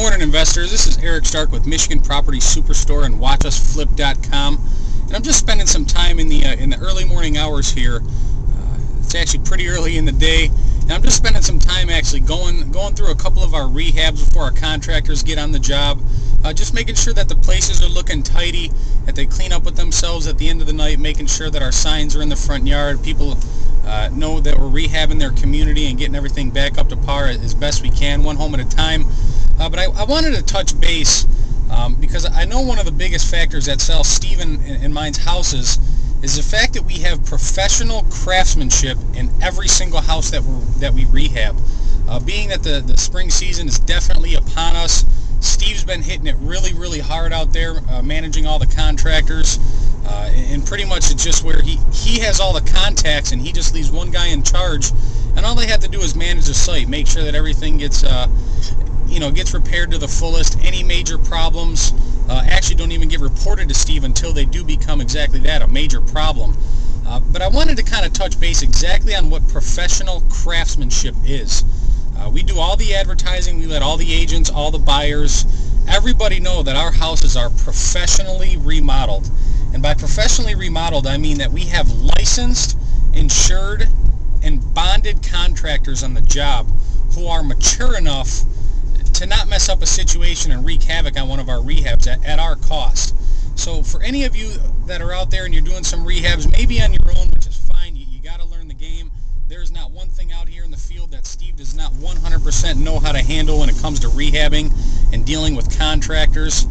Morning, investors. This is Erik Stark with Michigan Property Superstore and WatchUsFlip.com, and I'm just spending some time in the early morning hours here. It's actually pretty early in the day, and I'm just spending some time actually going through a couple of our rehabs before our contractors get on the job. Just making sure that the places are looking tidy, that they clean up with themselves at the end of the night, making sure that our signs are in the front yard. People know that we're rehabbing their community and getting everything back up to par as best we can, one home at a time. But I wanted to touch base because I know one of the biggest factors that sells Steve and mine's houses is the fact that we have professional craftsmanship in every single house that we rehab. Being that the spring season is definitely upon us, Steve's been hitting it really hard out there, managing all the contractors, and pretty much it's just where he has all the contacts and he just leaves one guy in charge, and all they have to do is manage the site, make sure that everything gets repaired to the fullest. Any major problems actually don't even get reported to Steve until they do become exactly that, a major problem. But I wanted to kind of touch base exactly on what professional craftsmanship is. We do all the advertising, we let all the agents, all the buyers, everybody know that our houses are professionally remodeled. And by professionally remodeled, I mean that we have licensed, insured, and bonded contractors on the job who are mature enough to not mess up a situation and wreak havoc on one of our rehabs at our cost. So for any of you that are out there and you're doing some rehabs, maybe on your own, which is fine, you got to learn the game. There's not one thing out here in the field that Steve does not 100% know how to handle when it comes to rehabbing and dealing with contractors.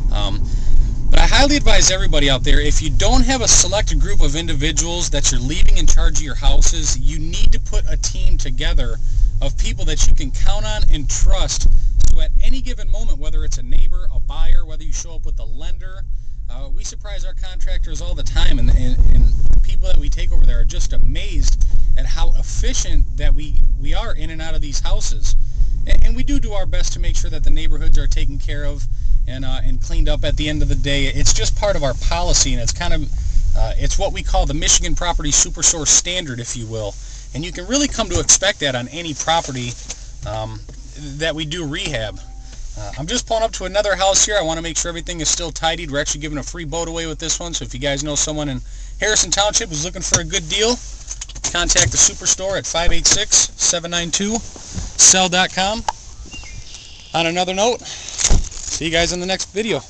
But I highly advise everybody out there, if you don't have a selected group of individuals that you're leaving in charge of your houses, you need to put a team together of people that you can count on and trust. So at any given moment, whether it's a neighbor, a buyer, whether you show up with a lender, we surprise our contractors all the time, and the people that we take over there are just amazed at how efficient that we are in and out of these houses. And we do our best to make sure that the neighborhoods are taken care of and cleaned up at the end of the day. It's just part of our policy, and it's kind of it's what we call the Michigan Property Superstore standard, if you will. And you can really come to expect that on any property that we do rehab. I'm just pulling up to another house here. I want to make sure everything is still tidied. We're actually giving a free boat away with this one, so if you guys know someone in Harrison Township who's looking for a good deal, contact the Superstore at 586-792-sell.com. On another note, see you guys in the next video.